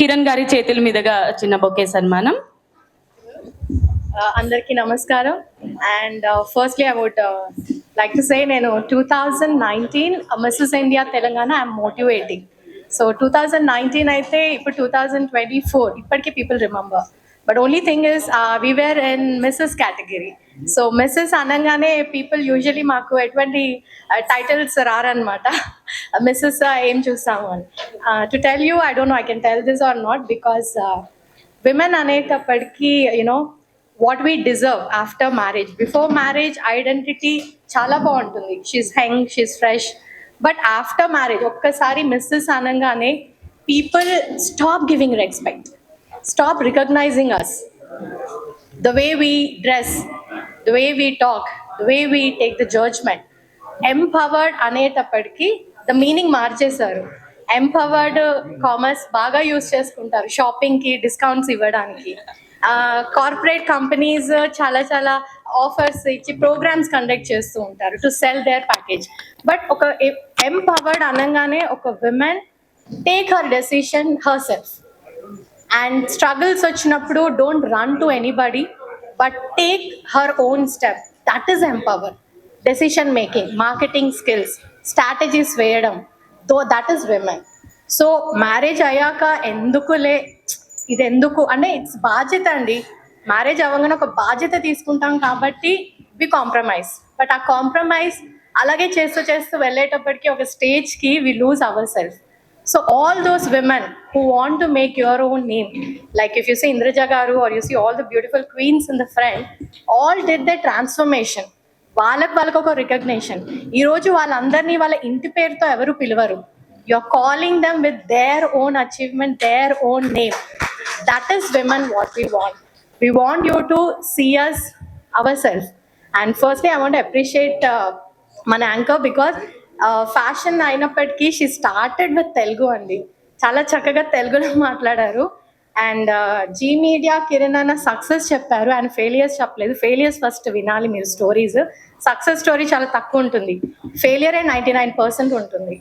కిరణ్ గారి చేతుల మీదుగా చిన్న బొకే సన్మానం. అందరికీ నమస్కారం. And firstly I would like to say నేను 2019 Mrs India Telangana I'm motivating. So 2019 అయితే ఇప్పుడు 2024 ఇప్పటికీ people remember. But only thing is we were in Mrs category. So Mrs అనగానే పీపుల్ యూజువలీ మాకు ఎటువంటి టైటిల్స్ రారనమాట. మిస్సెస్ ఏం చూస్తాము అని. To tell you I don't know I can tell this or not because women అనేటప్పటికీ you know what we deserve after marriage. Before marriage identity చాలా బాగుంటుంది, she's hang, she's fresh. But after marriage ఒక్కసారి missus అనగానే people stop giving respect, stop recognizing us, the way we dress, the way we talk, the way we take the judgment. Empowered అనేటప్పటికీ the meaning మార్చేశారు. Empowered commerce బాగా use చేసుకుంటారు షాపింగ్కి, discounts ఇవ్వడానికి. Corporate companies చాలా చాలా offers ఇచ్చి programmes conduct చేస్తూ ఉంటారు to sell their package. But ఒక ఎంపవర్డ్ అనగానే ఒక women take her decision herself. And struggles వచ్చినప్పుడు don't run to anybody but take her own step. That is empower. Decision making, marketing skills, strategies వేయడం, that is women. So marriage అయ్యాక ఎందుకులే ఇది ఎందుకు అంటే it's బాధ్యత అండి. Marriage అవ్వగానే ఒక బాధ్యత తీసుకుంటాం కాబట్టి వి కాంప్రమైజ్. బట్ ఆ కాంప్రమైజ్ అలాగే చేస్తూ చేస్తూ వెళ్ళేటప్పటికి ఒక స్టేజ్కి we lose our self. So all those women who want to make your own name, like if you see Indraja garu or you see all the beautiful queens in the front, all did their transformation. వాళ్ళకు ఒక recognition. ఈరోజు వాళ్ళందరినీ వాళ్ళ ఇంటి పేరుతో ఎవరు పిలవరు. You are calling them with their own achievement, their own name. That is women what we want. We want you to see us ourself. And firstly I want appreciate మన anchor because fashion అయినప్పటికీ she started with Telugu అండి. చాలా చక్కగా తెలుగులో మాట్లాడారు. And G media Kiran అన్న success చెప్పారు, and failures చెప్పలేదు. ఫెయిలియర్స్ ఫస్ట్ వినాలి మీరు స్టోరీస్. సక్సెస్ స్టోరీ చాలా తక్కువ ఉంటుంది, ఫెయిలియరే 99% ఉంటుంది.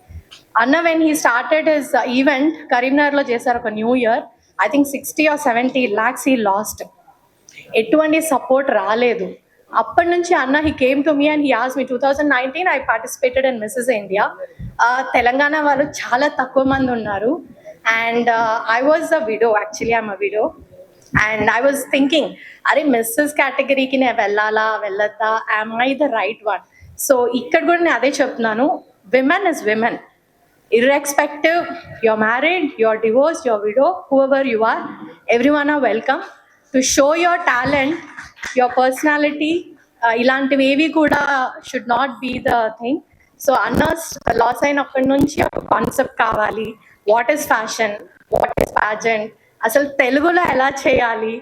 అన్న when he started his event కరీంనగర్లో చేశారు ఒక new year. I think 60 or 70 lakhs he lost. ఎటువంటి సపోర్ట్ రాలేదు. అప్పటి నుంచి అన్న he came to me and he asked me 2019 I participated in missus India. Telangana వాళ్ళు చాలా తక్కువ మంది ఉన్నారు. And I was a widow, actually I'm a widow. And I was thinking అరే మిస్సెస్ కేటగిరీకి నేను వెళ్ళాలా వెళ్ళొద్దా, am I the right one. So ఇక్కడ కూడా నేను అదే చెప్తున్నాను, women is women. Irrespective, you're married, you're divorced, you're widow, whoever you are, everyone are welcome to show your talent, your personality. ఇలాంటివి ఏవి కూడా should not be the thing. So అన్నర్స్ లాస్ అయినప్పటి నుంచి ఒక కాన్సెప్ట్ కావాలి. What is fashion, what is pageant, అసలు తెలుగులో ఎలా చేయాలి.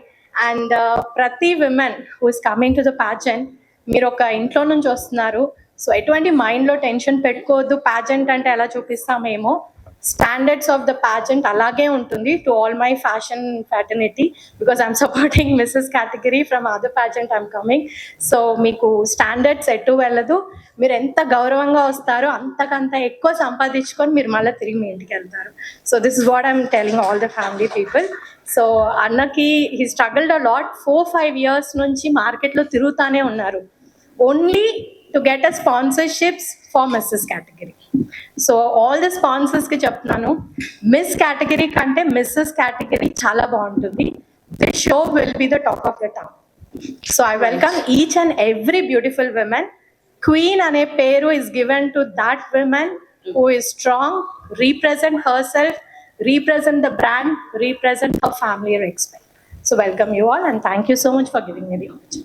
అండ్ ప్రతి women who is coming to the pageant, మీరు ఒక ఇంట్లో నుంచి వస్తున్నారు. సో ఎటువంటి మైండ్లో టెన్షన్ పెట్టుకోవద్దు. ప్యాజెంట్ అంటే ఎలా చూపిస్తామేమో, స్టాండర్డ్స్ ఆఫ్ ద ప్యాజెంట్ అలాగే ఉంటుంది. To all my fashion fraternity, because I'm supporting missus category from other pageant I'm coming. So మీకు స్టాండర్డ్స్ ఎటు వెళ్ళదు. మీరు ఎంత గౌరవంగా వస్తారో అంతకంత ఎక్కువ సంపాదించుకొని మీరు మళ్ళీ తిరిగి మీ ఇంటికి వెళ్తారు. So this is what I'm telling all the family people. So అన్నకి he struggled a lot. 4-5 years నుంచి మార్కెట్లో తిరుగుతానే ఉన్నారు, only to get a sponsorships for Mrs. category. So all the sponsors ki cheptunanu, Miss category kante Mrs. category chala baguntundi. This show will be the talk of the town. So I welcome each and every beautiful woman. Queen ane peru is given to that woman who is strong, represent herself, represent the brand, represent her family respect. So welcome you all and thank you so much for giving me the opportunity.